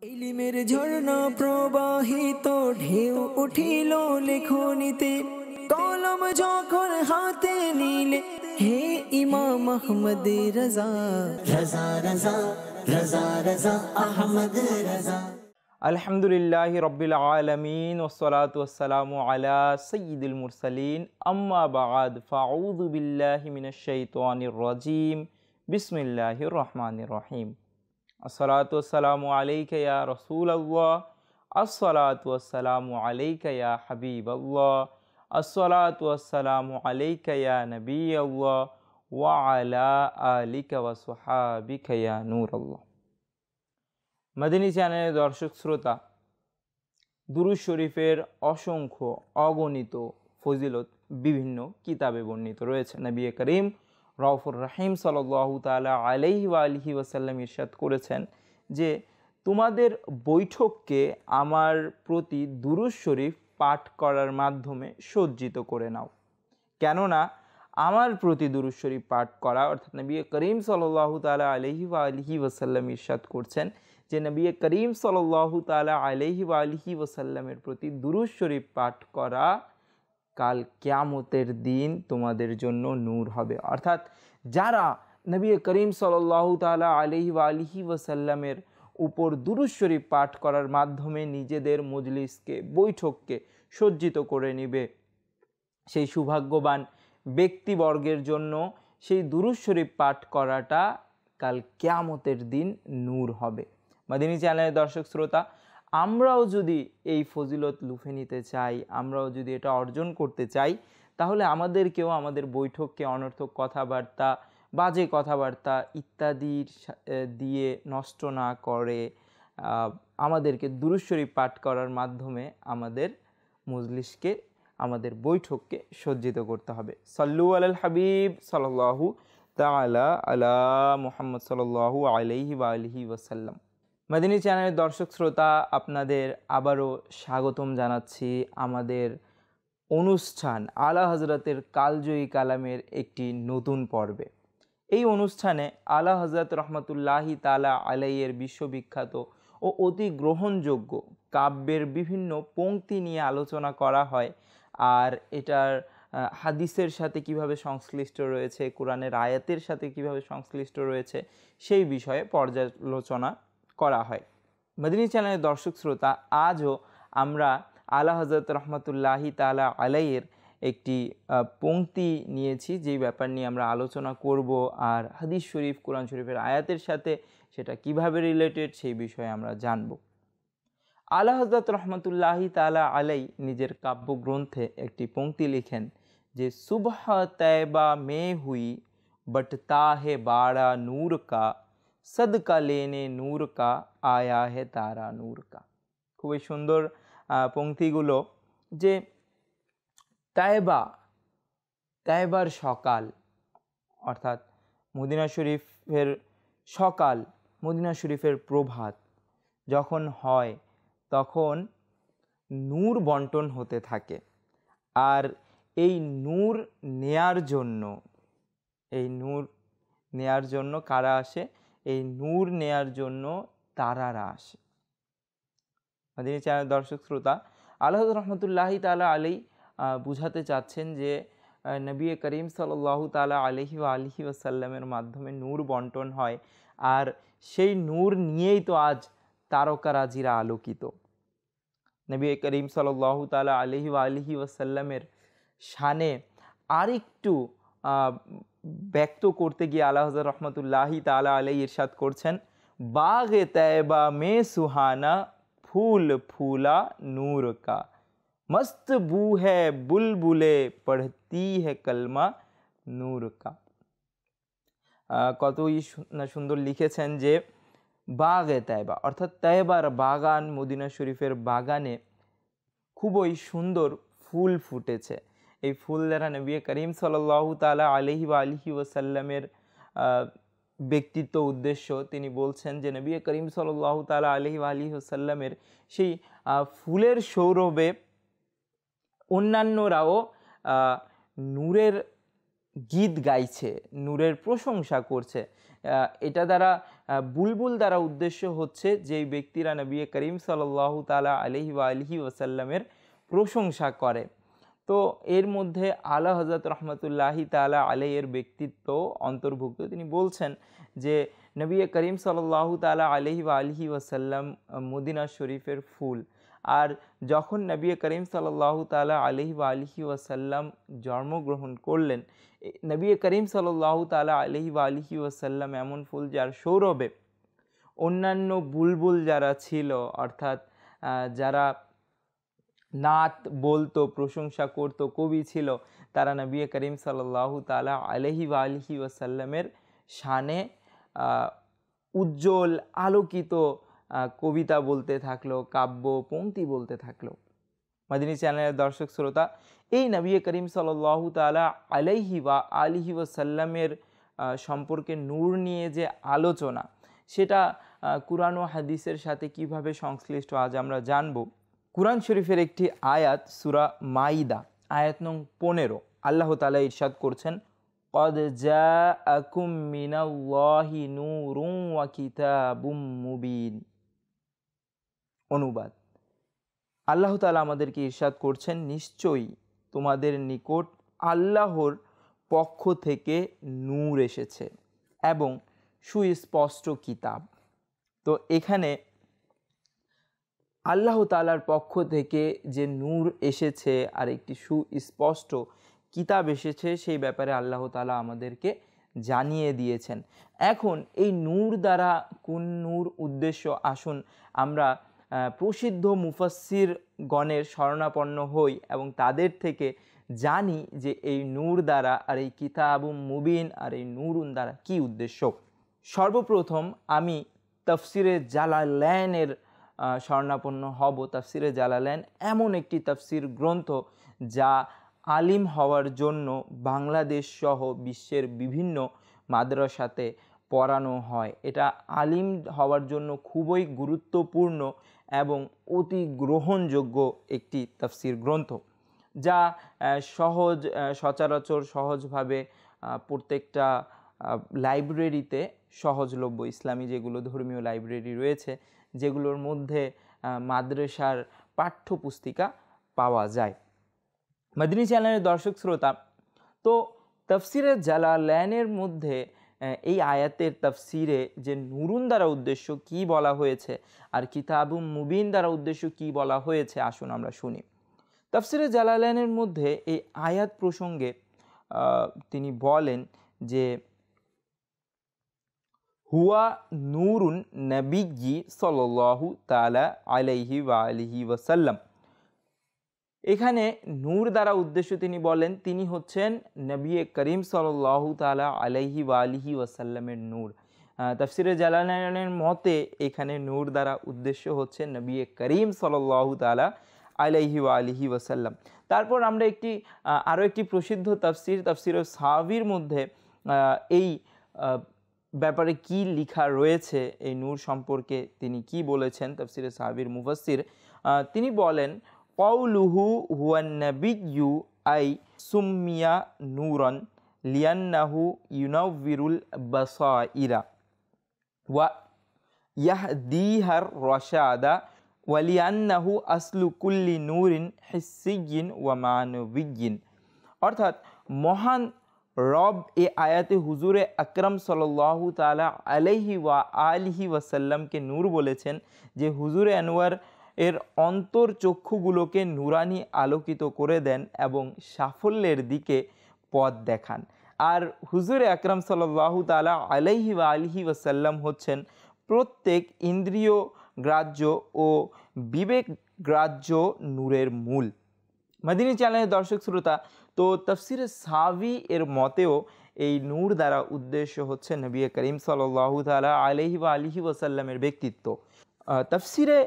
ইলমের ঝর্ণা প্রবাহিত ঢেউ উঠিল লেখনিতে, কলম যখন হাতে নিলে হে ইমাম আহমদ রাজা, রাজা রাজা রাজা রাজা আহমদ রাজা। আলহামদুলিল্লাহি রব্বিল আলামিন ওয়াসসালাতু ওয়াসসালামু আলা সাইয়্যিদিল মুরসালিন আম্মা বা'দ ফাউযু বিল্লাহি মিনাশ শাইতানির রাজীম বিসমিল্লাহির রহমানির রহিম। আসসালাতু ওয়াসসালামু আলাইকা ইয়া রাসূলাল্লাহ, আসসালাতু ওয়াসসালামু আলাইকা ইয়া হাবিবাল্লাহ, আসসালাতু ওয়াসসালামু আলাইকা ইয়া নবিয়াল্লাহ ওয়া আলা আলিকা ওয়া সুহাবিকা ইয়া নূরাল্লাহ। মাদানী চ্যানেলের দর্শক শ্রোতা, দুরূদ শরীফের অসংখ্য অগণিত ফজিলত বিভিন্ন কিতাবে বর্ণিত রয়েছে। নবী করিম রউফুর রহিম সাল্লাল্লাহু তাআলা আলাইহি ওয়া আলিহি ওয়াসাল্লাম ইরশাদ করেছেন যে তোমাদের বৈঠককে আমার প্রতি দুরূদ শরীফ পাঠ করার মাধ্যমে সজ্জিত করে নাও। কেননা আমার প্রতি দুরূদ শরীফ পাঠ করা, অর্থাৎ নবী করিম সাল্লাল্লাহু তাআলা আলাইহি ওয়া আলিহি ওয়াসাল্লাম ইরশাদ করছেন যে নবী করিম সাল্লাল্লাহু তাআলা আলাইহি ওয়া আলিহি ওয়াসাল্লামের প্রতি দুরূদ শরীফ পাঠ করা কাল কিয়ামতের দিন তোমাদের জন্য নূর হবে। অর্থাৎ যারা নবী করিম সাল্লাল্লাহু তাআলা আলাইহি ওয়া আলিহি ওয়াসাল্লামের উপর দুরূদ শরীফ পাঠ করার মাধ্যমে নিজেদের মজলিসকে, বৈঠককে সজ্জিত করে নেবে, সেই সৌভাগ্যবান ব্যক্তিবর্গের জন্য সেই দুরূদ শরীফ পাঠ করাটা কাল কিয়ামতের দিন নূর হবে। মাদানী চ্যানেলের দর্শক শ্রোতা, আমরাও যদি এই ফজিলত লুফে নিতে চাই, আমরাও যদি এটা অর্জন করতে চাই, তাহলে আমাদেরকেও আমাদের বৈঠককে অনর্থক কথাবার্তা, বাজে কথাবার্তা ইত্যাদির দিয়ে নষ্ট না করে আমাদেরকে দুরূদ শরীফ পাঠ করার মাধ্যমে আমাদের মজলিসকে, আমাদের বৈঠককে সজ্জিত করতে হবে। সাল্লু আলাল হাবিব সাল্লাল্লাহু তাআলা আলা মুহাম্মদ সাল্লাল্লাহু আলাইহি ওয়া আলিহি ওয়াসাল্লাম। মাদানী চ্যানেলের দর্শক শ্রোতা, আপনাদের আবারও স্বাগতম জানাচ্ছি আমাদের অনুষ্ঠান আলা হযরতের কালজয়ী কালামের একটি নতুন পর্বে। এই অনুষ্ঠানে আলা হযরত রহমতুল্লাহি তাআলা আলাইহির বিশ্ববিখ্যাত ও অতি গ্রহণযোগ্য কাব্যের বিভিন্ন পংক্তি নিয়ে আলোচনা করা হয়, আর এটার হাদিসের সাথে কিভাবে সংশ্লিষ্ট রয়েছে, কোরআনের আয়াতের সাথে কিভাবে সংশ্লিষ্ট রয়েছে, সেই বিষয়ে পর্যালোচনা করা হয়। মাদানী চ্যানেলের দর্শক শ্রোতা, আজও আমরা আলা হযরত রহমতুল্লাহি তাআলা আলাইহির একটি পংক্তি নিয়েছি, যেই ব্যাপার নিয়ে আমরা আলোচনা করব, আর হাদিস শরীফ, কোরআন শরীফের আয়াতের সাথে সেটা কিভাবে রিলেটেড, সেই বিষয়ে আমরা জানব। আলা হযরত রহমতুল্লাহি তাআলা আলাই নিজের কাব্যগ্রন্থে একটি পংক্তি লিখেন যে সুবহ তৈবা মে হুই বটতা হে বাড়া নূর কা, সদকা লেনে নূর কা আয়া হে তারা নূর কা। খুবই সুন্দর পংক্তিগুলো, যে তাইবার সকাল, অর্থাৎ মদিনা শরীফের সকাল, মদিনা শরীফের প্রভাত যখন হয় তখন নূর বন্টন হতে থাকে, আর এই নূর নেয়ার জন্য কারা আসে? এই নূর নেয়ার জন্য তারারা আসে। মাদানী চ্যানেল দর্শক শ্রোতা, আল্লাহ রহমতুল্লাহি তাআলা আলাইহি বুঝাতে চাচ্ছেন যে নবী করিম সাল্লাল্লাহু তাআলা আলাইহি ওয়া আলিহি ওয়াসাল্লামের মাধ্যমে নূর বন্টন হয়, আর সেই নূর নিয়েই তো আজ তারকারাজিরা আলোকিত। নবী করিম সাল্লাল্লাহু তাআলা আলাইহি ওয়া আলিহি ওয়াসাল্লামের শানে আরেকটু ব্যক্ত করতে গিয়ে আলা হযরত রহমতুল্লাহি তাআলা আলাইহি ইরশাদ করছেন, বাগে তৈবা মে সুহানা फूल फूला नूर का, मस्त बू है बुलबुले पढ़ती है कलमा नूर का। কতই সুন্দর লিখেছেন যে বাগে তৈবা, অর্থাৎ তৈবার বাগান, মদিনা শরীফের বাগানে খুবই সুন্দর ফুল ফুটেছে। এই ফুল দ্বারা নবী করিম সাল্লাল্লাহু তাআলা আলাইহি ওয়া আলিহি ওয়াসাল্লামের ব্যক্তিত্ব উদ্দেশ্য তিনি বলছেন যে নবী করিম সাল্লাল্লাহু তাআলা আলাইহি ওয়া আলিহি ওয়াসাল্লামের সেই ফুলের সৌরভে অন্যান্যরাও নূরের গীত গাইছে, নূরের প্রশংসা করছে। এটা দ্বারা বুলবুল দ্বারা উদ্দেশ্য হচ্ছে যেই ব্যক্তিরা নবী করিম সাল্লাল্লাহু তাআলা আলাইহি ওয়া আলিহি ওয়াসাল্লামের প্রশংসা করে। তো এর মধ্যে আলা হযরত রহমতুল্লাহি তাআলা আলাইহির ব্যক্তিত্ব অন্তর্ভুক্ত। তিনি বলছেন যে নবী করিম সাল্লাল্লাহু তাআলা আলাইহি ওয়া আলিহি ওয়াসাল্লাম মদিনা শরীফের ফুল। আর যখন নবী করিম সাল্লাল্লাহু তাআলা আলাইহি ওয়া আলিহি ওয়াসাল্লাম জন্মগ্রহণ করলেন, নবী করিম সাল্লাল্লাহু তাআলা আলাইহি ওয়া আলিহি ওয়াসাল্লাম এমন ফুল যার সৌরভে অন্যান্য বুলবুল যারা ছিল, অর্থাৎ যারা নাত বলতো, প্রশংসা করতো, কবি ছিল, তারা নবী করিম সাল্লাল্লাহু তাআলা আলাইহি ওয়া আলিহি ওয়াসাল্লামের শানে উজ্জ্বল আলোকিত কবিতা বলতে থাকলো, কাব্য পংক্তি বলতে থাকলো। মাদিনী চ্যানেলের দর্শক শ্রোতা, এই নবী করিম সাল্লাল্লাহু তাআলা আলাইহি ওয়া আলিহি ওয়াসাল্লামের সম্পর্কে নূর নিয়ে যে আলোচনা, সেটা কুরআন ও হাদিসের সাথে কিভাবে সংশ্লিষ্ট আজ আমরা জানব। কুরআন শরীফের একটি আয়াত, সূরা মাইদা আয়াত নং 15, আল্লাহ তাআলা ইরশাদ করছেন, قد جاءكم من الله نور وكتاب مبين। অনুবাদ, আল্লাহ তাআলা আমাদেরকে ইরশাদ করছেন, নিশ্চয়ই তোমাদের নিকট আল্লাহর পক্ষ থেকে নূর এসেছে এবং সুস্পষ্ট কিতাব। তো এখানে আল্লাহ তাআলার পক্ষ থেকে যে নূর এসেছে আর একটি সুস্পষ্ট কিতাব এসেছে, সেই ব্যাপারে আল্লাহ তাআলা আমাদেরকে জানিয়ে দিয়েছেন। এখন এই নূর দ্বারা কোন নূর উদ্দেশ্য, আসুন আমরা প্রসিদ্ধ মুফাসসির গণের শরণাপন্ন হই এবং তাদের থেকে জানি যে এই নূর দ্বারা আর এই কিতাবুম মুবিন আর এই নূরুন দ্বারা কি উদ্দেশ্য। সর্বপ্রথম আমি তাফসিরে জালালাইনের শরণাপন্ন হব। তাফসিরে জালালাইন এমন একটি তাফসির গ্রন্থ যা আলিম হওয়ার জন্য বাংলাদেশ সহ বিশ্বের বিভিন্ন মাদ্রাসাতে পড়ানো হয়। এটা আলিম হওয়ার জন্য খুবই গুরুত্বপূর্ণ এবং অতি গ্রহণযোগ্য একটি তাফসির গ্রন্থ, যা সচরাচর সহজভাবে প্রত্যেকটা লাইব্রেরিতে সহজলভ্য। ইসলামী যেগুলো ধর্মীয় লাইব্রেরি রয়েছে, যেগুলোর মধ্যে মাদ্রাসার পাঠ্যপুস্তিকা পাওয়া যায়। মাদিনী চ্যানেলের দর্শক শ্রোতা, তো তাফসিরে জালালাইনের মধ্যে এই আয়াতের তাফসিরে যে নূরুন দ্বারা উদ্দেশ্য কি বলা হয়েছে আর কিতাবুম মুবিন দ্বারা উদ্দেশ্য কি বলা হয়েছে, আসুন আমরা শুনি। তাফসিরে জালালাইনের মধ্যে এই আয়াত প্রসঙ্গে তিনি বলেন যে হুয়া নূরুন নবিয়্যি সাল্লাল্লাহু তাআলা আলাইহি ওয়া আলিহি ওয়াসাল্লাম। এখানে নূর দ্বারা উদ্দেশ্য তিনি বলেন তিনি হচ্ছেন নবী করিম সাল্লাল্লাহু তাআলা আলাইহি ওয়া আলিহি ওয়াসাল্লামের নূর। তাফসিরে জালালাইনের মতে এখানে নূর দ্বারা উদ্দেশ্য হচ্ছে নবী করিম সাল্লাল্লাহু তাআলা আলাইহি ওয়া আলিহি ওয়াসাল্লাম। তারপর আমরা আরও একটি প্রসিদ্ধ তাফসিরে সাহাবীর মধ্যে এই ব্যাপারে কি লেখা রয়েছে, এই নূর সম্পর্কে তিনি কি বলেছেন, তাফসিরে সাহাবীর মুফাসসির তিনি বলেন, কওলুহু হুয়ান নাবিয়্যু আই সুম্মিয়া নূরান লিয়ান্নাহু ইউনাউবিরুল বাসাইরা ওয়া ইয়াহদিহার রাশাদা ওয়া লিয়ান্নাহু আসলু কুল্লি নূরিন হিসসিয়্যিন ওয়া মানবিয়্যিন। অর্থাৎ মহান রব এ আয়াতে হুজুরে আকরাম সাল্লাল্লাহু তাআলা আলাইহি ওয়া আলিহি ওয়াসাল্লামকে নূর বলেছেন, যে হুজুরে আনোয়ার এর অন্তর চক্ষুগুলোকে নুরানি আলোকিত করে দেন এবং সাফল্যের দিকে পথ দেখান। আর হুজুরে আকরাম সাল্লাল্লাহু তাআলা আলাইহি ওয়া আলিহি ওয়াসাল্লাম হচ্ছেন প্রত্যেক ইন্দ্রিয় গ্রাহ্য ও বিবেক গ্রাহ্য নূরের মূল। মাদিনী চ্যানেলের দর্শক শ্রোতা, তো তাফসিরে সাহাবী এর মতেও এই নূর দ্বারা উদ্দেশ্য হচ্ছে নবী করিম সাল্লাল্লাহু তাআলা আলাইহি ওয়া আলিহি ওয়াসাল্লামের ব্যক্তিত্ব। তাফসিরে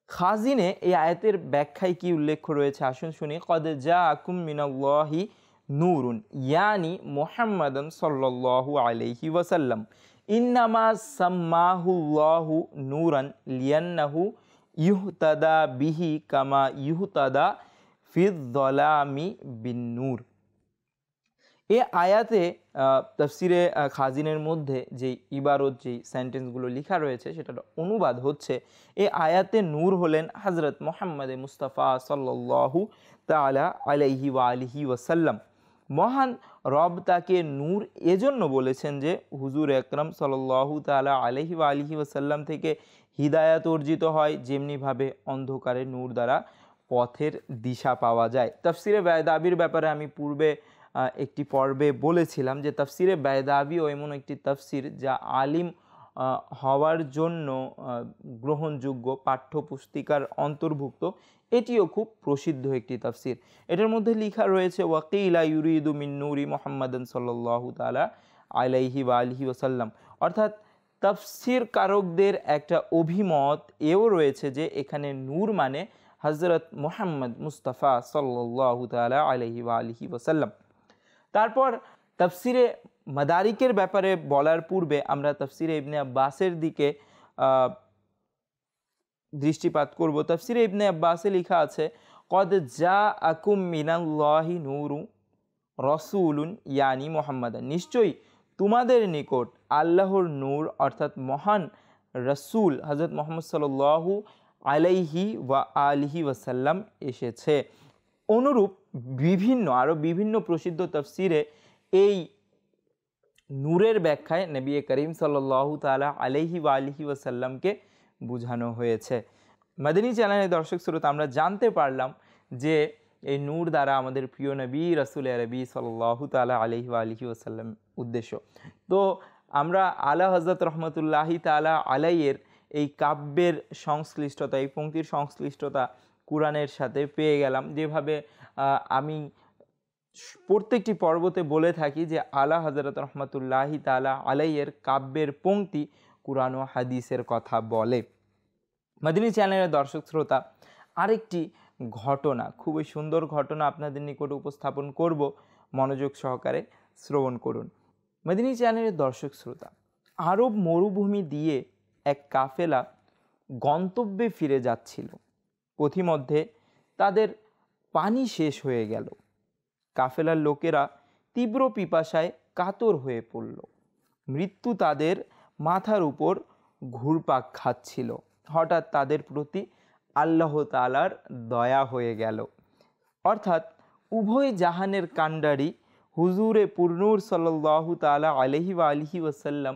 খাজিনে এই আয়াতের ব্যাখ্যায় কি উল্লেখ রয়েছে, আসুন শুনি। কদ জাআকুম মিনাল্লাহি নূরুন ইয়ানি মুহাম্মাদান সাল্লাল্লাহু আলাইহি ওয়াসাল্লাম ইন্নামা সাম্মাহুল্লাহু নূরান লিয়ান্নাহু ইহতাদা বিহি কামা ইহতাদা ফিয যালামি বিন নূর। এ আয়াতে তাফসিরে খাজিনের মধ্যে যে ইবারত যেই সেন্টেন্সগুলো লেখা রয়েছে সেটার অনুবাদ হচ্ছে, এ আয়াতে নূর হলেন হজরত মোহাম্মদ মুস্তাফা সাল্লাল্লাহু তাআলা আলাইহি ওয়া আলিহি ওয়াসাল্লাম। মহান রব তাকে নূর এজন্য বলেছেন যে হুজুর আকরাম সাল্লাল্লাহু তাআলা আলাইহি ওয়া আলিহি ওয়াসাল্লাম থেকে হিদায়াত অর্জিত হয়, যেমনিভাবে অন্ধকারে নূর দ্বারা পথের দিশা পাওয়া যায়। তাফসিরে বায়দাবির ব্যাপারে আমি পূর্বে একটি পর্বে বলেছিলাম যে তাফসিরে বায়দাবিও এমন একটি তাফসির যা আলিম হওয়ার জন্য গ্রহণযোগ্য পাঠ্যপুস্তিকার অন্তর্ভুক্ত। এটিও খুব প্রসিদ্ধ একটি তাফসির। এটার মধ্যে লেখা রয়েছে ওয়াকিলা ইউরিদু মিন নূরি মুহাম্মাদান সাল্লাল্লাহু তাআলা আলাইহি ওয়া আলিহি ওয়াসাল্লাম, অর্থাৎ তাফসির কারকদের একটা অভিমত এও রয়েছে যে এখানে নূর মানে হযরত মুহাম্মদ মুস্তাফা সাল্লাল্লাহু তাআলা আলাইহি ওয়া আলিহি ওয়াসাল্লাম। তারপর তাফসিরে মাদারিকের ব্যাপারে বলার পূর্বে আমরা তাফসিরে ইবনে আব্বাসের দিকে দৃষ্টিপাত করব। তাফসিরে ইবনে আব্বাসে লেখা আছে, কদ জাআকুম মিনাল্লাহি নূরু রাসূলুন ইয়ানি মুহাম্মাদান, নিশ্চয়ই তোমাদের নিকট আল্লাহর নূর অর্থাৎ মহান রাসূল হযরত মুহাম্মদ সাল্লাল্লাহু আলাইহি ওয়া আলিহি ওয়াসাল্লাম এসেছে। অনুরূপ আরও বিভিন্ন প্রসিদ্ধ তাফসিরে এই নূরের ব্যাখ্যায় নবী করিম সাল্লাল্লাহু তাআলা আলাইহি ওয়া আলিহি ওয়াসাল্লামকে বোঝানো হয়েছে। মাদানী চ্যানেলের দর্শক শ্রোতা, আমরা জানতে পারলাম যে এই নূর দ্বারা আমাদের প্রিয় নবী রাসূল আরবি সাল্লাল্লাহু তাআলা আলাইহি ওয়া আলিহি ওয়াসাল্লাম উদ্দেশ্য। তো আমরা আলা হযরত রহমতুল্লাহি তাআলা আলাইয়ের এই কাব্যের সংশ্লিষ্টতা, এই পংক্তির সংশ্লিষ্টতা কুরআনের সাথে পেয়ে গেলাম। যেভাবে আমি প্রত্যেকটি পর্বতে বলে থাকি যে আলা হযরত রহমতুল্লাহি তাআলা আলাইয়ের কাব্যের পংক্তি কুরআন ও হাদিসের কথা বলে। মাদানী চ্যানেলের দর্শক শ্রোতা, আরেকটি ঘটনা, খুবই সুন্দর ঘটনা আপনাদের নিকট উপস্থাপন করব, মনোযোগ সহকারে শ্রবণ করুন। মাদানী চ্যানেলের দর্শক শ্রোতা, আরব মরুভূমি দিয়ে এক কাফেলা গন্তব্যে ফিরে যাচ্ছিল। পথিমধ্যে তাদের পানি শেষ হয়ে গেল। কাফেলার লোকেরা তীব্র পিপাসায় কাতর হয়ে পড়ল। মৃত্যু তাদের মাথার উপর ঘুরপাক খাচ্ছিল। হঠাৎ তাদের প্রতি আল্লাহ তাআলার দয়া হয়ে গেল, অর্থাৎ উভয় জাহানের কাণ্ডারি হুজুরে পুরনূর সাল্লাল্লাহু তাআলা আলাইহি ওয়া আলিহি ওয়াসাল্লাম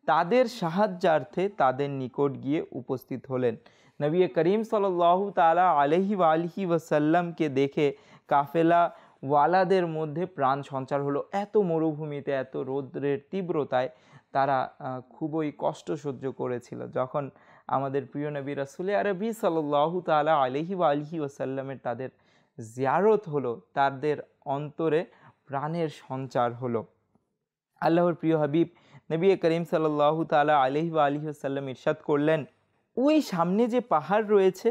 তাদের সাহায্যার্থে তাদের নিকট গিয়ে উপস্থিত হলেন। নবী করিম সাল্লাল্লাহু তাআলা আলাইহি ওয়া আলিহি ওয়াসাল্লামকে দেখে কাফেলা ওয়ালাদের মধ্যে প্রাণ সঞ্চার হলো। এত মরুভূমিতে, এত রৌদ্রের তীব্রতায় তারা খুবই কষ্ট সহ্য করেছিল। যখন আমাদের প্রিয় নবী রাসূল আরবি সাল্লাল্লাহু তাআলা আলাইহি ওয়া আলিহি ওয়াসাল্লামের তাদের জিয়ারত হলো, তাদের অন্তরে প্রাণের সঞ্চার হলো। আল্লাহর প্রিয় হাবিব নবী করিম সাল্লাল্লাহু তাআলা আলাইহি ওয়া আলিহি ওয়াসাল্লাম ইরশাদ করলেন, ওই সামনে যে পাহাড় রয়েছে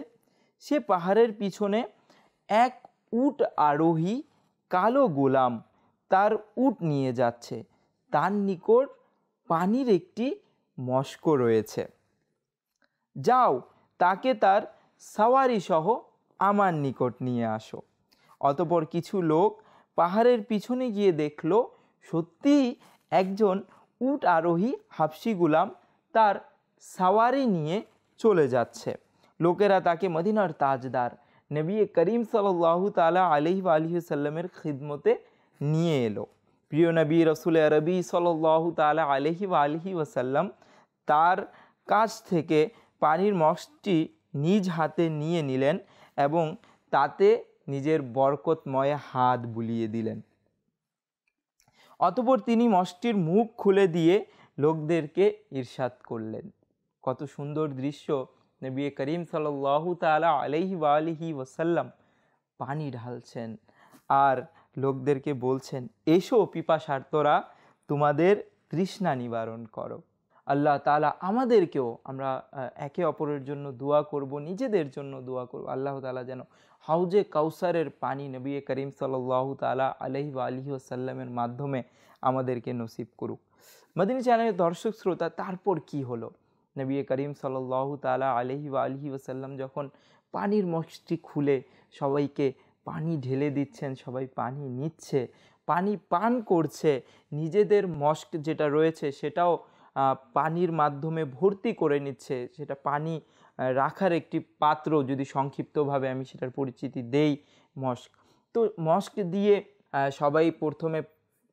সে পাহাড়ের পিছনে এক উট আরোহী কালো গোলাম তার উট নিয়ে যাচ্ছে। তার নিকট পানির একটি মশক রয়েছে। যাও, তাকে তার সাওয়ারি সহ আমার নিকট নিয়ে আসো। অতঃপর কিছু লোক পাহাড়ের পিছনে গিয়ে দেখল সত্যিই একজন উট আরোহী হাবশী গোলাম তার সাওয়ারি নিয়ে চলে যাচ্ছে। লোকেরা তাকে মদিনার তাজদার নবী করিম সাল্লাল্লাহু তাআলা আলাইহি ওয়া আলিহি ওয়াসাল্লামের খিদমতে নিয়ে এলো। প্রিয় নবী রাসূল আরবি সাল্লাল্লাহু তাআলা আলাইহি ওয়া আলিহি ওয়াসাল্লাম তার কাছ থেকে পানির মগটি নিজ হাতে নিয়ে নিলেন এবং তাতে নিজের বরকতময় হাত বুলিয়ে দিলেন। অতঃপর তিনি মগটির মুখ খুলে দিয়ে লোকদেরকে ইরশাদ করলেন। কত সুন্দর দৃশ্য! নবী করিম সাল্লাল্লাহু তাআলা আলাইহি ওয়া আলিহি ওয়াসাল্লাম পানি ঢালছেন আর লোকদেরকে বলছেন, এসো পিপাসার্তরা, তোমাদের তৃষ্ণা নিবারণ করো। আল্লাহ তাআলা আমাদেরকেও, আমরা একে অপরের জন্য দোয়া করব, নিজেদের জন্য দোয়া করব, আল্লাহ তাআলা যেন হাউজে কাউসারের পানি নবী করিম সাল্লাল্লাহু তাআলা আলাইহি ওয়া আলিহি ওয়াসাল্লামের মাধ্যমে আমাদেরকে নসিব করুক। মাদানী চ্যানেলের দর্শক শ্রোতা, তারপর কি হলো? নবী করিম সাল্লাল্লাহু তাআলা আলাইহি ওয়া আলিহি ওয়াসাল্লাম যখন পানির মগটি খুলে সবাইকে পানি ঢেলে দিচ্ছেন, সবাই পানি নিচ্ছে, পানি পান করছে, নিজেদের মস্ক যেটা রয়েছে সেটাও পানির মাধ্যমে ভর্তি করে নিচ্ছে। সেটা পানি রাখার একটি পাত্র, যদি সংক্ষিপ্তভাবে আমি সেটার পরিচিতি দেই, মস্ক। তো মস্ক দিয়ে সবাই প্রথমে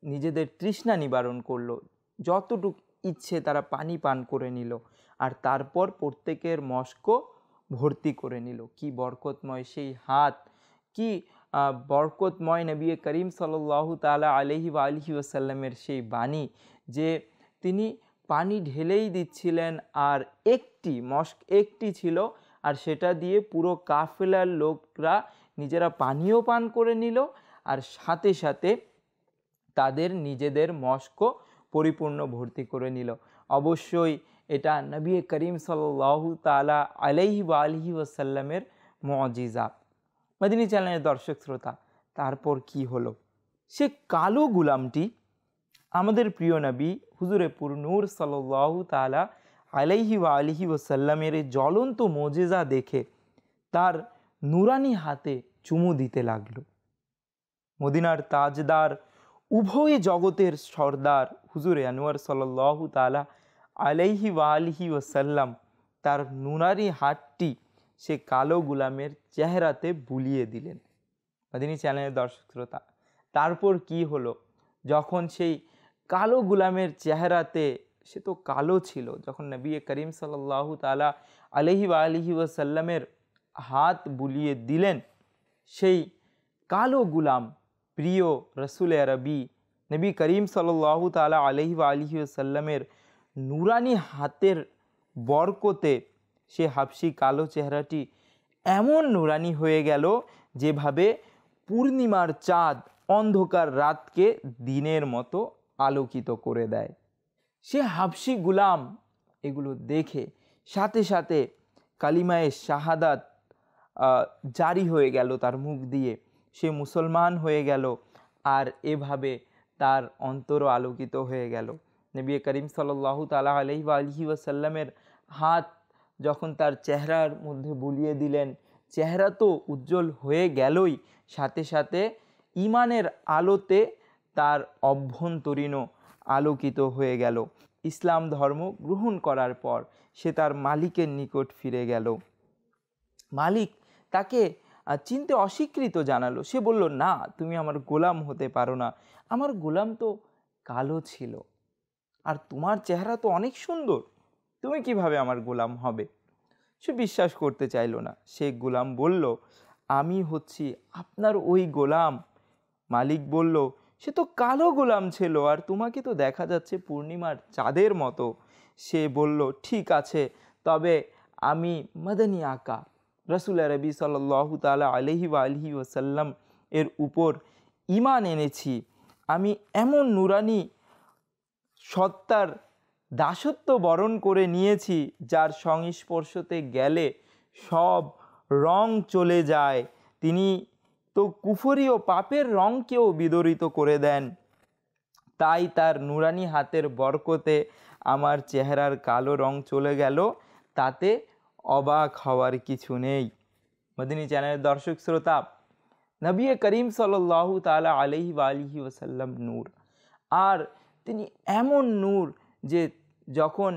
নিজেদের তৃষ্ণা নিবারণ করলো, যতটুকু ইচ্ছে তারা পানি পান করে নিল, আর তারপর প্রত্যেকের মস্ক ভর্তি করে নিল। কি বরকতময় সেই হাত, কি বরকতময় নবী করিম সাল্লাল্লাহু তাআলা আলাইহি ওয়া আলিহি ওয়াসাল্লামের সেই বাণী, যে তিনি পানি ঢেলেই দিচ্ছিলেন, আর একটি মস্ক একটি ছিল, আর সেটা দিয়ে পুরো কাফেলার লোকরা নিজেরা পানিও পান করে নিল, আর সাথে সাথে তাদের নিজেদের মস্ক পরিপূর্ণ ভর্তি করে নিল। অবশ্যই এটা নবী করিম সাল্লাল্লাহু তাআলা আলাইহি ওয়া আলিহি ওয়াসাল্লামের মুজিজা। মদিনী চ্যানেলের দর্শক শ্রোতা, তারপর কি হলো? সে কালো গুলামটি আমাদের প্রিয় নবী হুজুরে পুরনূর সাল্লাল্লাহু তাআলা আলাইহি ওয়া আলিহি ওয়াসাল্লামের এই জ্বলন্ত মুজিজা দেখে তার নুরানি হাতে চুমু দিতে লাগলো। মদিনার তাজদার, উভয় জগতের সর্দার হুজুরে আনোয়ার সাল্লাল্লাহু তাআলা আলাইহি ওয়া আলিহি ওয়াসাল্লাম তার নুরানি হাতটি সে কালো গুলামের চেহারাতে বুলিয়ে দিলেন। মদিনী চ্যানেলের দর্শক শ্রোতা, তারপর কি হলো? যখন সেই কালো গুলামের চেহারাতে, সে তো কালো ছিল, যখন নবী করিম সাল্লাল্লাহু তাআলা আলাইহি ওয়া আলিহি ওয়াসাল্লামের হাত বুলিয়ে দিলেন, সেই কালো গুলাম প্রিয় রসুল আরবি নবী করিম সাল্লাল্লাহু তাআলা আলাইহি ওয়া আলিহি ওয়াসাল্লামের নুরানি হাতের বরকতে সে হাবশি কালো চেহারাটি এমন নুরানি হয়ে গেল, যেভাবে পূর্ণিমার চাঁদ অন্ধকার রাতকে দিনের মতো আলোকিত করে দেয়। সে হাবশি গুলাম এগুলো দেখে সাথে সাথে কালিমায়ে শাহাদাত জারি হয়ে গেল তার মুখ দিয়ে, সে মুসলমান হয়ে গেল, আর এভাবে তার অন্তরও আলোকিত হয়ে গেল। নবী করিম সাল্লাল্লাহু তাআলা আলাইহি ওয়া আলিহি ওয়াসাল্লামের হাত যখন তার চেহারার মধ্যে বুলিয়ে দিলেন, চেহারা তো উজ্জ্বল হয়ে গেলই, সাথে সাথে ইমানের আলোতে তার অভ্যন্তরীণও আলোকিত হয়ে গেল। ইসলাম ধর্ম গ্রহণ করার পর সে তার মালিকের নিকট ফিরে গেল। মালিক তাকে চিনতে অস্বীকৃত জানালো। সে বলল, না, তুমি আমার গোলাম হতে পারো না, আমার গোলাম তো কালো ছিল, আর তোমার চেহারা তো অনেক সুন্দর, তুমি কিভাবে আমার গোলাম হবে? সে বিশ্বাস করতে চাইল না। সে গোলাম বলল, আমি হচ্ছি আপনার ওই গোলাম। মালিক বলল, সে তো কালো গোলাম ছিল, আর তোমাকে তো দেখা যাচ্ছে পূর্ণিমার চাঁদের মতো। সে বলল, ঠিক আছে, তবে আমি মদনী আকা রসুল আরবি সাল্লাল্লাহু তাআলা আলাইহি ওয়া আলিহি ওয়াসাল্লাম এর উপর ঈমান এনেছি। আমি এমন নুরানি সত্তার দাসত্ব বরণ করে নিয়েছি, যার সংস্পর্শতে গেলে সব রং চলে যায়। তিনি তো কুফরি ও পাপের রংকেও বিদরিত করে দেন। তাই তার নুরানি হাতের বরকতে আমার চেহারার কালো রং চলে গেল, তাতে অবাক হওয়ার কিছু নেই। মদিনী চ্যানেলের দর্শক শ্রোতা, নবী করিম সাল্লাল্লাহু তাআলা আলাইহি ওয়া আলিহি ওয়াসাল্লাম নূর, আর তিনি এমন নূর যে যখন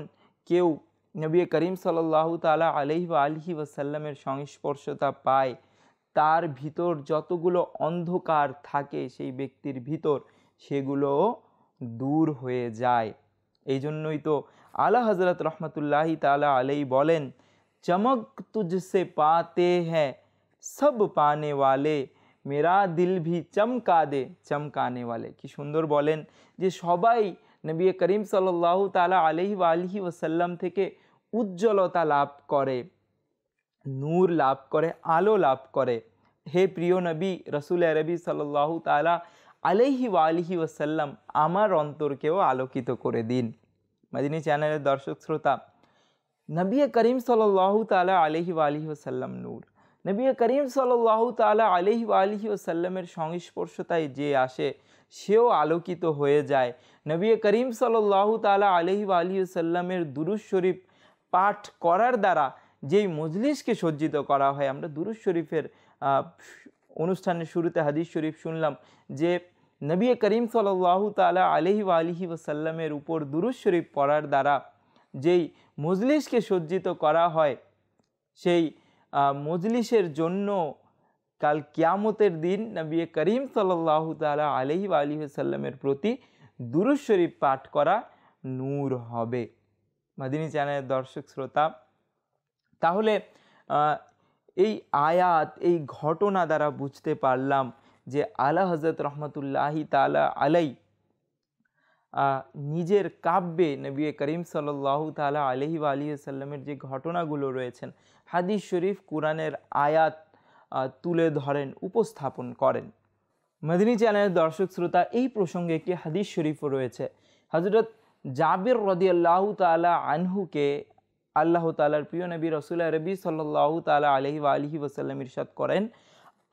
কেউ নবী করিম সাল্লাল্লাহু তাআলা আলাইহি ওয়া আলিহি ওয়াসাল্লামের সংস্পর্শতা পায়, তার ভিতর যতগুলো অন্ধকার থাকে সেই ব্যক্তির ভিতর, সেগুলোও দূর হয়ে যায়। এই জন্যই তো আলা হযরত রহমতুল্লাহি তাআলা আলাইহি বলেন, চমক তুঝসে পাতে হ্যাঁ সব পানে ওয়ালে, মেরা দিল ভি চমকা দে চমকানে ওয়ালে। কি সুন্দর বলেন যে সবাই নবী করিম সাল্লাল্লাহু তাআলা আলাইহি ওয়া আলিহি ওয়াসাল্লাম থেকে উজ্জ্বলতা লাভ করে, নূর লাভ করে, আলো লাভ করে। হে প্রিয় নবী রসুল আরবি সাল্লাল্লাহু তাআলা আলাইহি ওয়া আলিহি ওয়াসাল্লাম, আমার অন্তরকেও আলোকিত করে দিন। মদিনী চ্যানেলের দর্শক শ্রোতা, নবী করিম সাল্লাল্লাহু তাআলা আলাইহি ওয়া আলিহি ওয়াসাল্লাম নূর। নবী করিম সাল্লাল্লাহু তাআলা আলাইহি ওয়া আলিহি ওয়াসাল্লামের সংস্পর্শতায় যে আসে, সেও আলোকিত হয়ে যায়। নবী করিম সাল্লাল্লাহু তাআলা আলাইহি ওয়া আলিহি ওয়াসাল্লামের দুরূদ শরীফ পাঠ করার দ্বারা যেই মজলিসকে সজ্জিত করা হয়, আমরা দুরূদ শরীফের অনুষ্ঠানের শুরুতে হাদিস শরীফ শুনলাম যে নবী করিম সাল্লাল্লাহু তাআলা আলাইহি ওয়া আলিহি ওয়াসাল্লামের উপর দুরূদ শরীফ পড়ার দ্বারা যেই মজলিসকে সজ্জিত করা হয়, সেই মজলিসের জন্য কাল কিয়ামতের দিন নবী করিম সাল্লাল্লাহু তাআলা আলাইহি ওয়া আলিহি ওয়াসাল্লামের প্রতি দুরূদ শরীফ পাঠ করা নূর হবে। মাদিনী চ্যানেলের দর্শক শ্রোতা, তাহলে এই আয়াত, এই ঘটনা দ্বারা বুঝতে পারলাম যে আলা হযরত রহমতুল্লাহি তাআলা আলাই নিজের কাব্যে নবী করিম সাল্লাল্লাহু তাআলা আলাইহি ওয়া আলিহি ওয়াসাল্লামের যে ঘটনাগুলো রয়েছেন, হাদিস শরীফ, কুরআনের আয়াত তুলে ধরেন, উপস্থাপন করেন। মদিনী চ্যানেলের দর্শক শ্রোতা, এই প্রসঙ্গে একটি হাদিস শরীফও রয়েছে। হযরত জাবির রাদিয়াল্লাহু তাআলা আনহুকে আল্লাহ তাআলার প্রিয় নবী রাসূল আরবি সাল্লাল্লাহু তাআলা আলাইহি ওয়া আলিহি ওয়াসাল্লাম ইরশাদ করেন,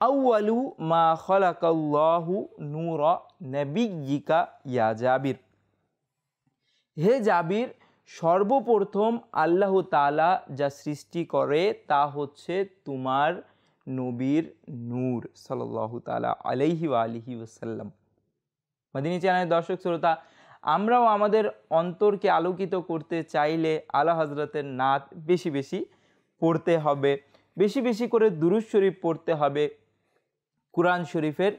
আউয়ালু মা খালাকাল্লাহু নূরা নবিয়্যিকা ইয়া জাবির। হে জাবির, সর্বপ্রথম আল্লাহ তাআলা যা সৃষ্টি করে তা হচ্ছে তোমার নবীর নূর সাল্লাল্লাহু তাআলা আলাইহি ওয়া আলিহি ওয়াসাল্লাম। মদিনী চ্যানেলের দর্শক শ্রোতা, আমরাও আমাদের অন্তরকে আলোকিত করতে চাইলে আলা হযরতের নাত বেশি বেশি পড়তে হবে, বেশি বেশি করে দুরূদ শরীফ পড়তে হবে, কুরআন শরীফের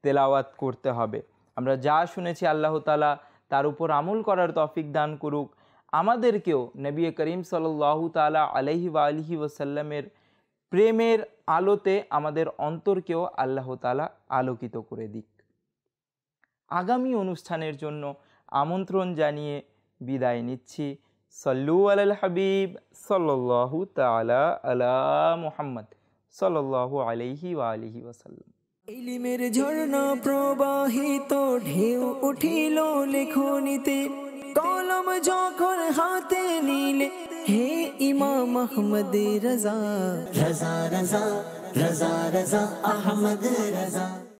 তেলাওয়াত করতে হবে। আমরা যা শুনেছি আল্লাহ তাআলা তার উপর আমল করার তৌফিক দান করুক। আমাদেরকেও নবী করিম সাল্লাল্লাহু তাআলা আলাইহি ওয়া আলিহি ওয়াসাল্লামের প্রেমের আলোতে আমাদের অন্তরকেও আল্লাহ তাআলা আলোকিত করে দিক। আগামী অনুষ্ঠানের জন্য আমন্ত্রণ জানিয়ে বিদায় নিচ্ছি। সল্লু আলাল হাবিব সাল্লাল্লাহু তাআলা আলা মুহাম্মদ সাল্লাল্লাহু আলাইহি ওয়া আলিহি ওয়াসাল্লাম। ইলমের ঝর্ণা প্রবাহিত ঢেউ উঠিল লেখনিতে, কলম যখন হাতে নিলে হে ইমাম আহমদ রাজা, রাজা রাজা রাজা রাজা আহমদ রাজা।